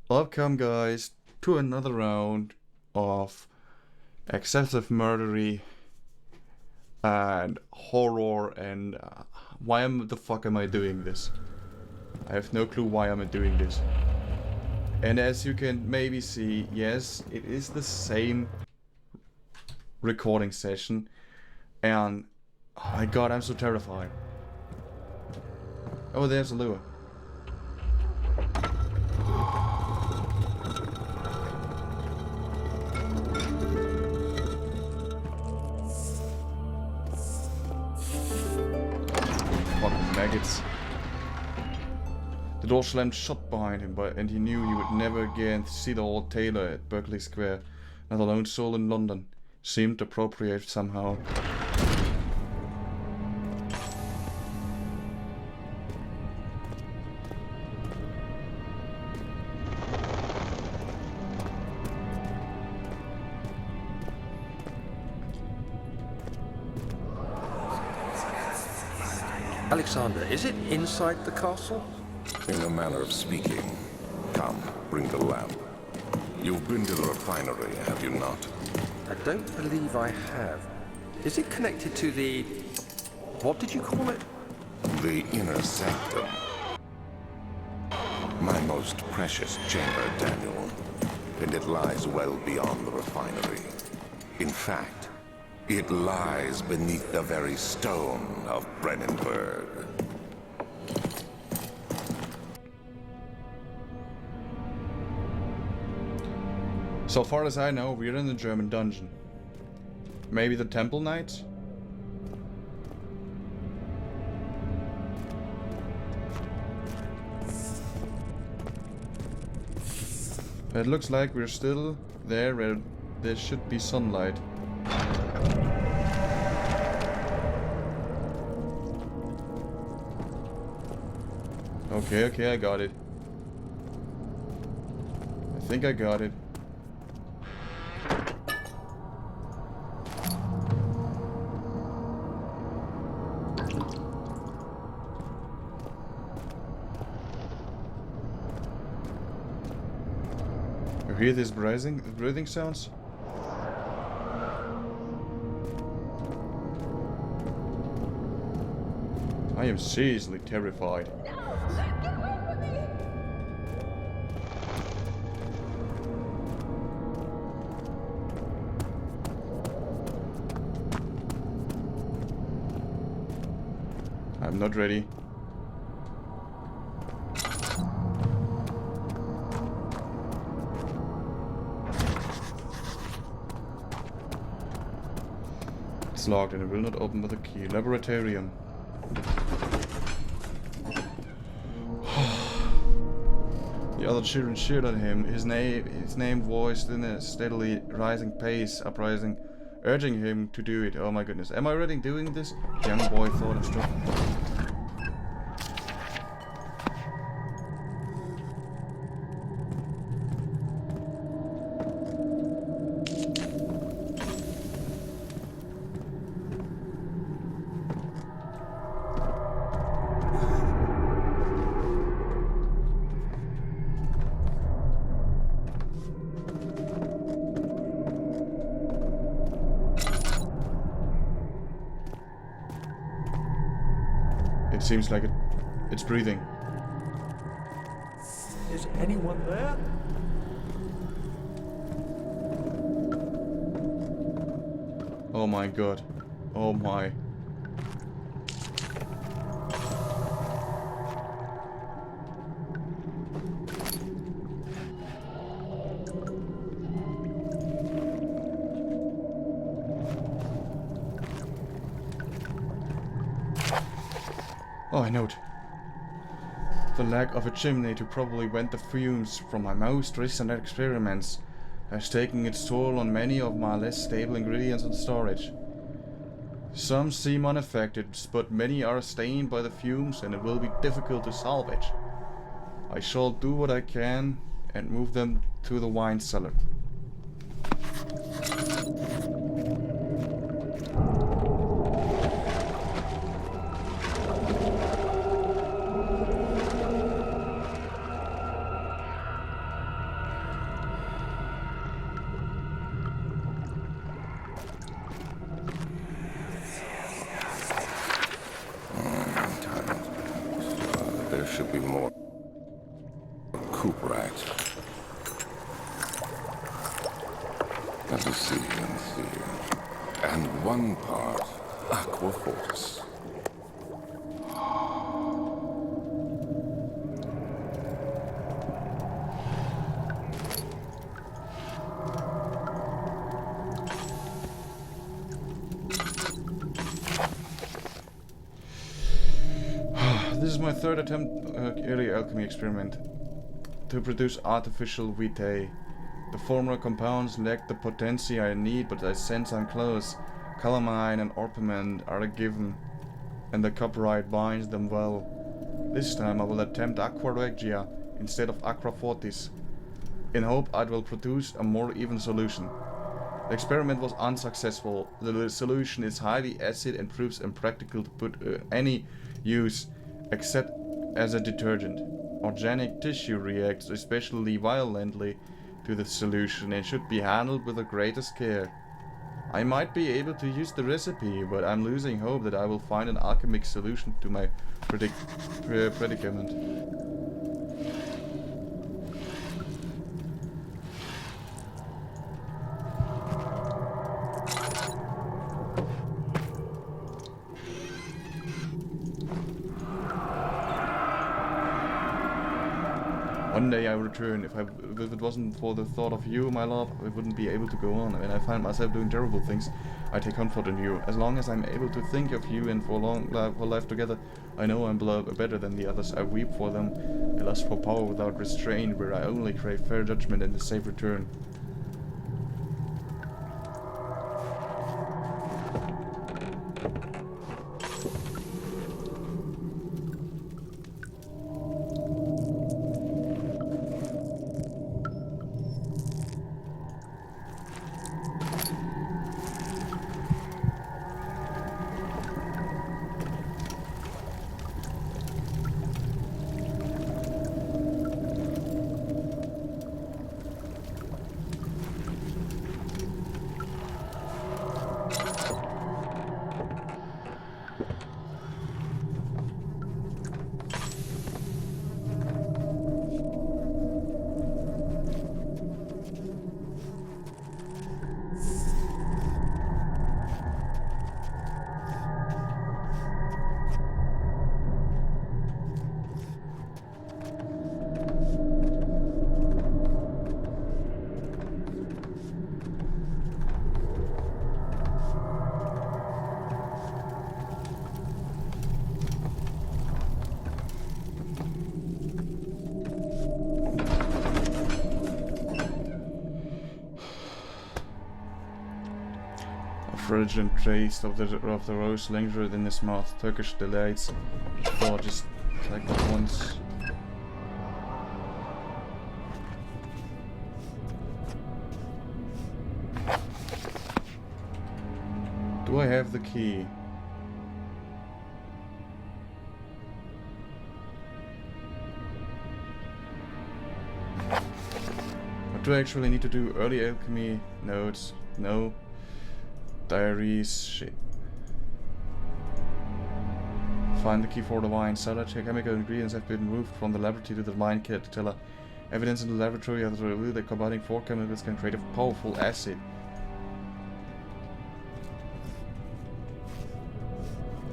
Welcome guys to another round of excessive murdery and horror and why the fuck am I doing this? I have no clue why I'm doing this. And as you can maybe see, yes, it is the same recording session and oh my god, I'm so terrified. Oh, there's a lure. Fucking maggots. The door slammed shut behind him, and he knew he would never again see the old tailor at Berkeley Square. Not a lone soul in London. Seemed appropriate somehow. Alexander, is it inside the castle? In a manner of speaking. Come, bring the lamp. You've been to the refinery, have you not? I don't believe I have. Is it connected to the... what did you call it? The inner sanctum. My most precious chamber, Daniel. And it lies well beyond the refinery. In fact, it lies beneath the very stone of Brennenburg. So far as I know, we're in the German dungeon. Maybe the Temple Knights? It looks like we're still there where there should be sunlight. Okay, I got it. I think I got it. You hear these breathing sounds? I am seriously terrified. I'm not ready. It's locked and it will not open with a key. Laboratorium. The other children cheered at him. His name voiced in a steadily rising pace, urging him to do it. Oh my goodness. Am I already doing this? Young boy thought of stuff. It seems like it's breathing. Is anyone there? Oh my god. Oh my. Oh, I note. The lack of a chimney to probably vent the fumes from my most recent experiments has taken its toll on many of my less stable ingredients in storage. Some seem unaffected, but many are stained by the fumes and it will be difficult to salvage. I shall do what I can and move them to the wine cellar. should be more coop rat. Let us see and see. And one part aqua fortis. This is my third attempt early alchemy experiment to produce artificial vitae. The former compounds lack the potency I need, but I sense I'm close. Calamine and orpiment are a given, and the copyright binds them well. This time I will attempt aqua regia instead of aqua fortis, in hope it will produce a more even solution. The experiment was unsuccessful. The solution is highly acid and proves impractical to put any use except as a detergent. Organic tissue reacts especially violently to the solution and should be handled with the greatest care. I might be able to use the recipe, but I'm losing hope that I will find an alchemic solution to my predicament. One day I will return. If it wasn't for the thought of you, my love, I wouldn't be able to go on. When I find myself doing terrible things, I take comfort in you. As long as I'm able to think of you and for life together, I know I'm better than the others. I weep for them. I lust for power without restraint, where I only crave fair judgment and a safe return. Fragrant taste of the rose lingered in his mouth. Turkish delights. Oh, just like that once. Do I have the key? What do I actually need to do? Early alchemy notes? No. Diaries, shit. Find the key for the wine cellar. Chemical ingredients have been moved from the laboratory to the wine cellar. Evidence in the laboratory has revealed that combining 4 chemicals can create a powerful acid.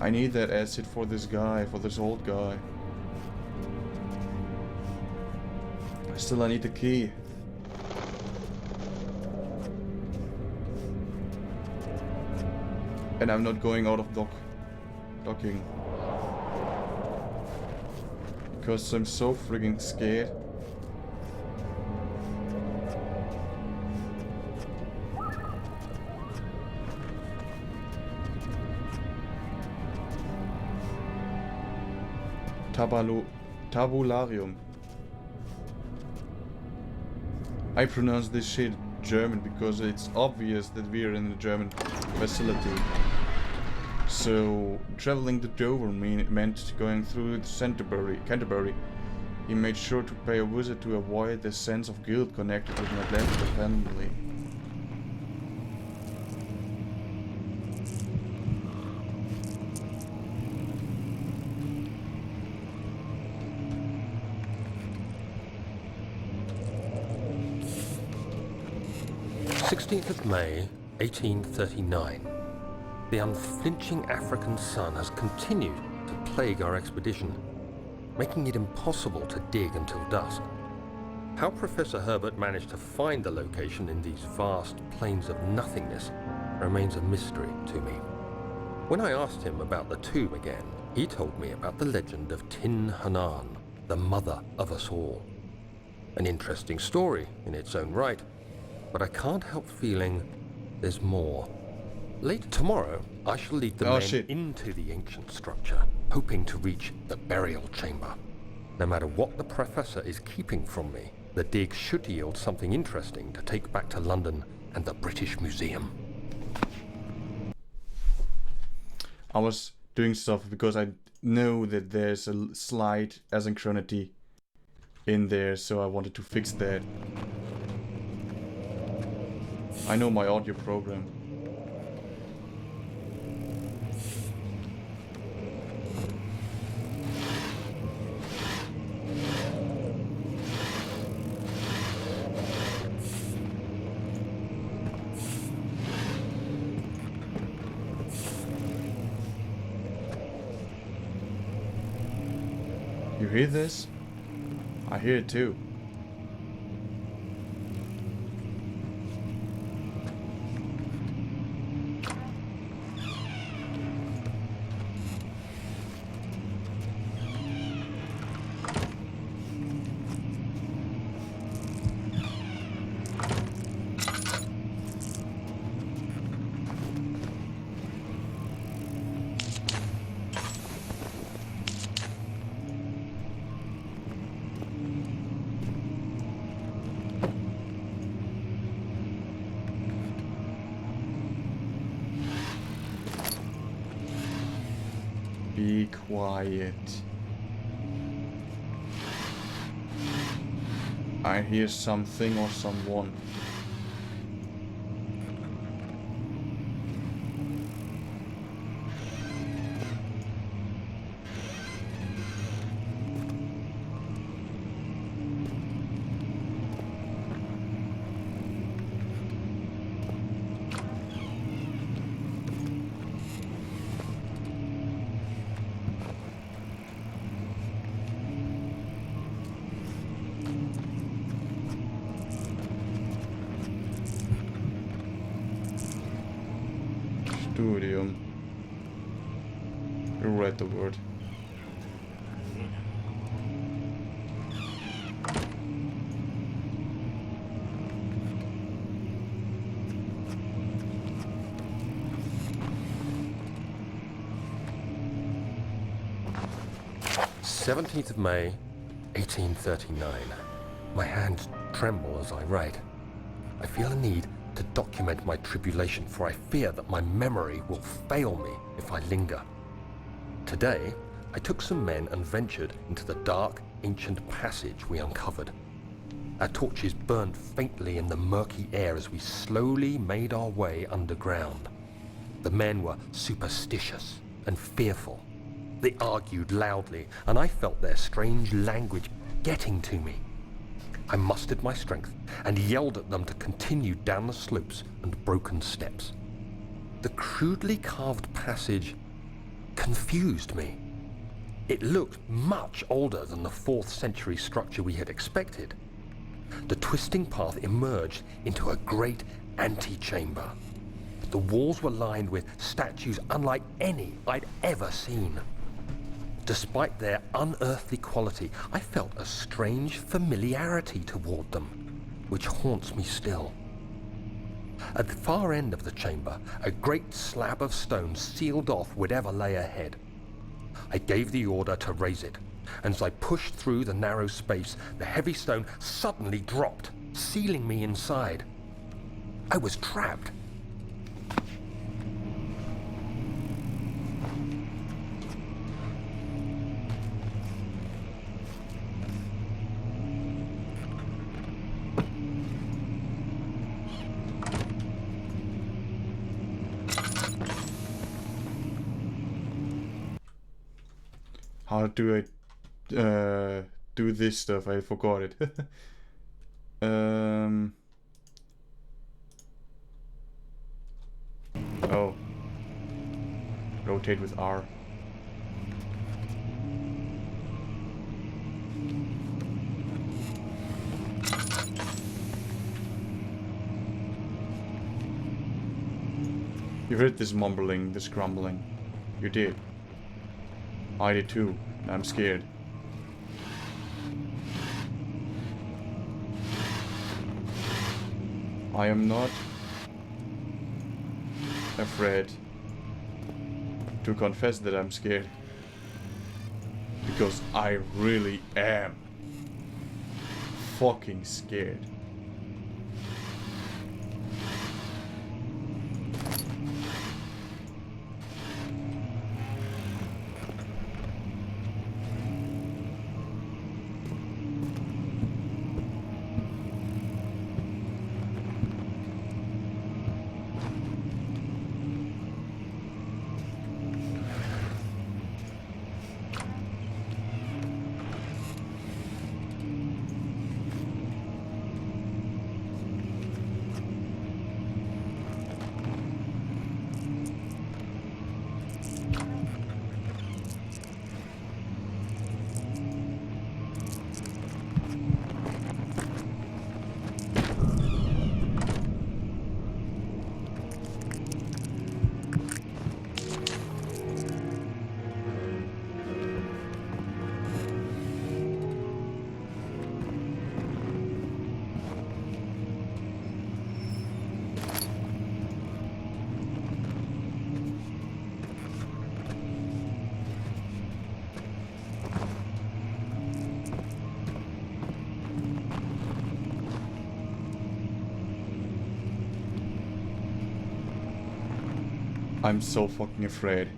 I need that acid for this guy, for this old guy. Still, I need the key. And I'm not going out of docking. Because I'm so frigging scared. Tabularium. I pronounce this shit German because it's obvious that we're in a German facility. So, traveling to Dover meant going through Canterbury. He made sure to pay a visit to avoid the sense of guilt connected with neglect of the family. 16th of May, 1839. The unflinching African sun has continued to plague our expedition, making it impossible to dig until dusk. How Professor Herbert managed to find the location in these vast plains of nothingness remains a mystery to me. When I asked him about the tomb again, he told me about the legend of Tin Hanan, the mother of us all. An interesting story in its own right, but I can't help feeling there's more. Later tomorrow, I shall lead the men into the ancient structure, hoping to reach the burial chamber. No matter what the professor is keeping from me, the dig should yield something interesting to take back to London and the British Museum. I was doing stuff because I know that there's a slight asynchronity in there, so I wanted to fix that. I know my audio program. You hear this? I hear it too. Be quiet. I hear something or someone. Studium. You read the word. "17th of May, 1839. My hands tremble as I write. I feel a need to document my tribulation, for I fear that my memory will fail me if I linger. Today, I took some men and ventured into the dark, ancient passage we uncovered. Our torches burned faintly in the murky air as we slowly made our way underground. The men were superstitious and fearful. They argued loudly, and I felt their strange language getting to me. I mustered my strength and yelled at them to continue down the slopes and broken steps. The crudely carved passage confused me. It looked much older than the 4th century structure we had expected. The twisting path emerged into a great antechamber. The walls were lined with statues unlike any I'd ever seen. Despite their unearthly quality, I felt a strange familiarity toward them, which haunts me still. At the far end of the chamber, a great slab of stone sealed off whatever lay ahead. I gave the order to raise it, and as I pushed through the narrow space, the heavy stone suddenly dropped, sealing me inside. I was trapped. How do I do this stuff? I forgot it. Oh. Rotate with R. You heard this mumbling, this grumbling. You did. I did too. And I'm scared. I am not afraid to confess that I'm scared. Because I really am fucking scared. I'm so fucking afraid.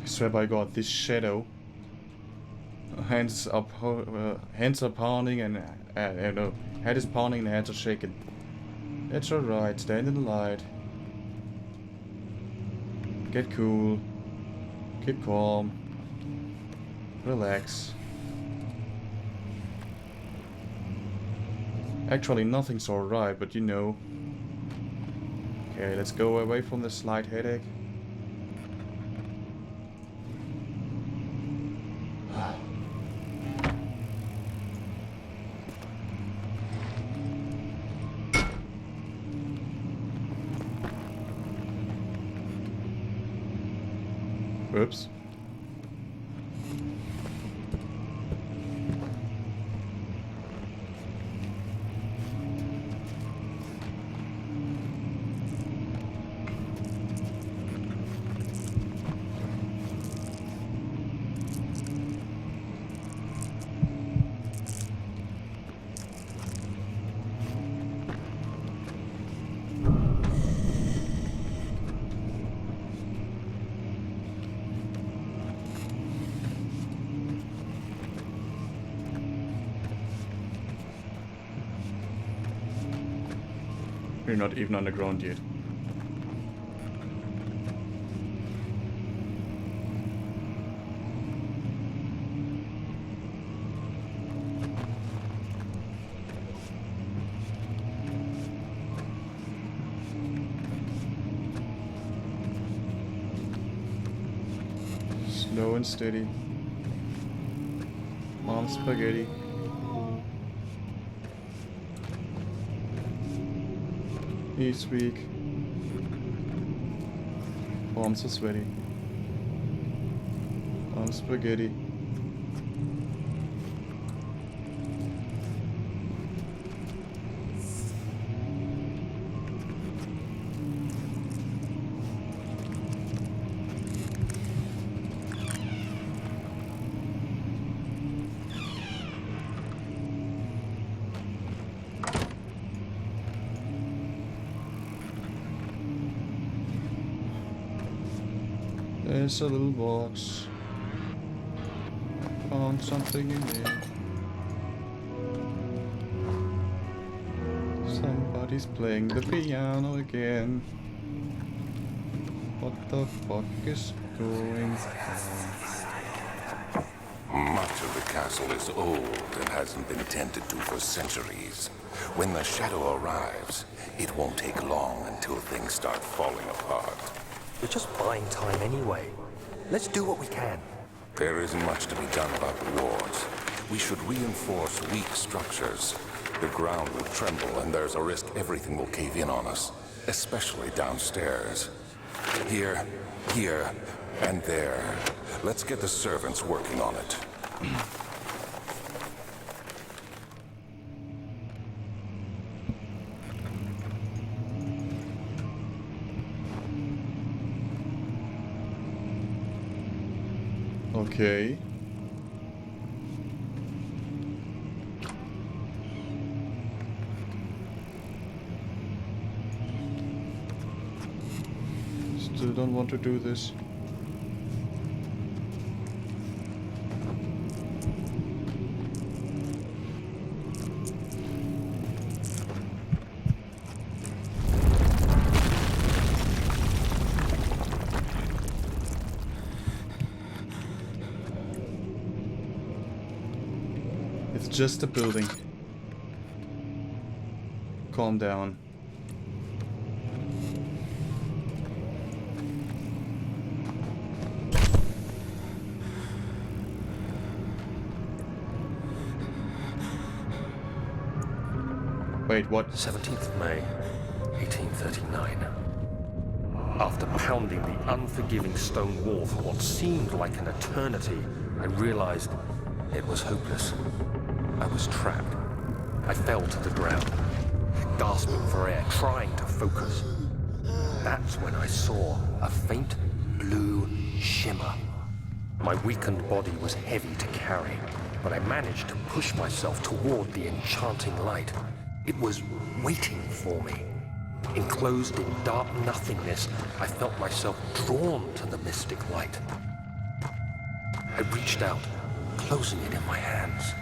I swear by God, this shadow. Hands are pounding and no, head is pounding and hands are shaking. It's alright, stand in the light. Get cool. Keep calm. Relax. Actually, nothing's alright, but you know. Okay, let's go away from the slight headache. Oops. We're not even on the ground yet. Slow and steady. Mom spaghetti. He's weak. Arms are sweaty. Arms spaghetti. There's a little box. I found something in there. Somebody's playing the piano again. What the fuck is going on? Much of the castle is old and hasn't been tended to for centuries. When the shadow arrives, it won't take long until things start falling apart. We're just buying time anyway. Let's do what we can. There isn't much to be done about the wards. We should reinforce weak structures. The ground will tremble and there's a risk everything will cave in on us, especially downstairs. Here, and there. Let's get the servants working on it. Okay. Still don't want to do this. It's just a building. Calm down. Wait, what? 17th of May, 1839. After pounding the unforgiving stone wall for what seemed like an eternity, I realized it was hopeless. I was trapped. I fell to the ground, gasping for air, trying to focus. That's when I saw a faint blue shimmer. My weakened body was heavy to carry, but I managed to push myself toward the enchanting light. It was waiting for me. Enclosed in dark nothingness, I felt myself drawn to the mystic light. I reached out, closing it in my hands.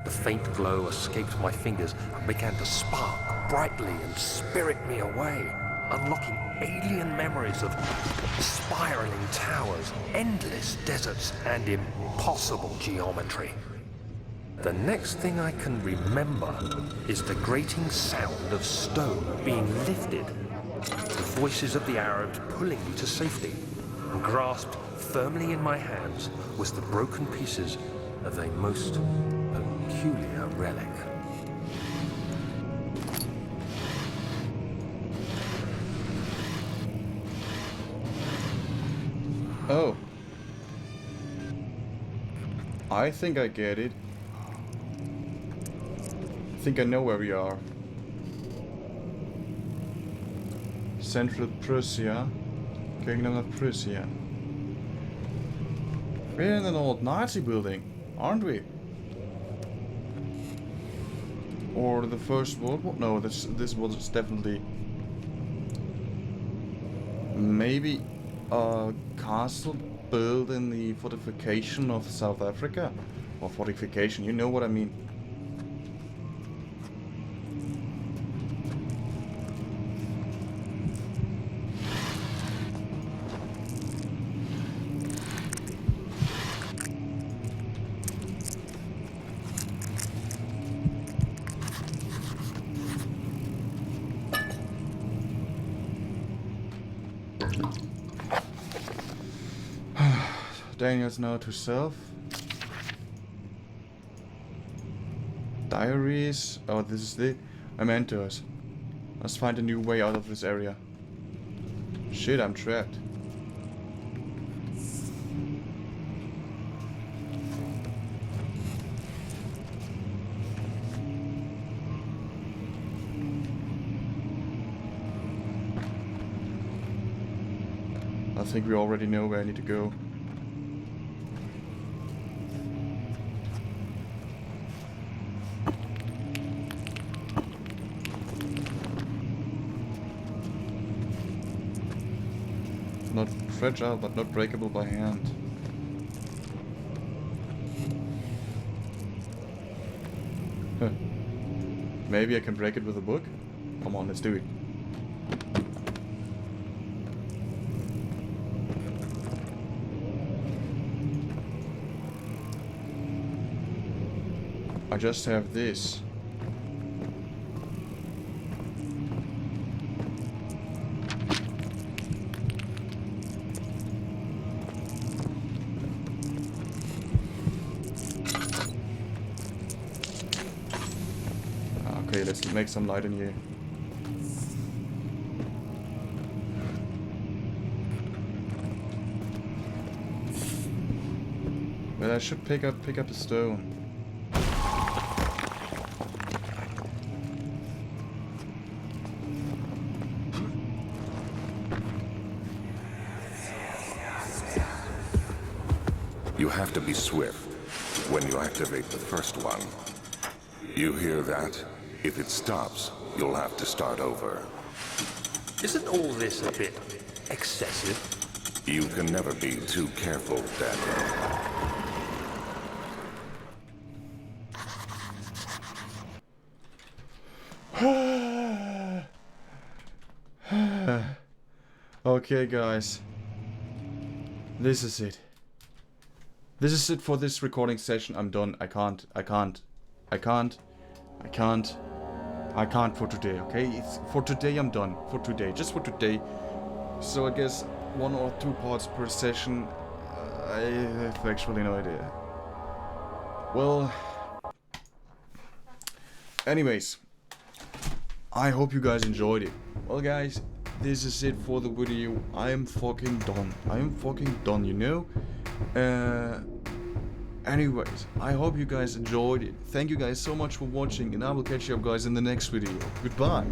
The faint glow escaped my fingers and began to spark brightly and spirit me away, unlocking alien memories of spiraling towers, endless deserts, and impossible geometry. The next thing I can remember is the grating sound of stone being lifted, the voices of the Arabs pulling me to safety, and grasped firmly in my hands was the broken pieces of a most peculiar relic. Oh. I think I get it. I think I know where we are. Central Prussia. Kingdom of Prussia. We're in an old Nazi building, aren't we? Or the First World War? No, this was definitely maybe a castle built in the fortification of South Africa, or fortification. You know what I mean. Daniel's note to self. Diaries. Oh, this is the mementos. Must find a new way out of this area. Shit, I'm trapped. I think we already know where I need to go. fragile but not breakable by hand. Huh. Maybe I can break it with a book? Come on, let's do it. I just have this. Okay, let's make some light in here. But I should pick up a stone. You have to be swift when you activate the first one. You hear that? If it stops, you'll have to start over. Isn't all this a bit excessive? You can never be too careful, Daniel. Okay, guys. This is it. This is it for this recording session. I'm done. I can't for today, okay? It's for today. I'm done. For today. Just for today. So I guess 1 or 2 parts per session. I have actually no idea. Well, anyways, I hope you guys enjoyed it. Well, guys, this is it for the video. I am fucking done, you know? Anyways, I hope you guys enjoyed it. Thank you guys so much for watching, and I will catch you up guys in the next video. Goodbye.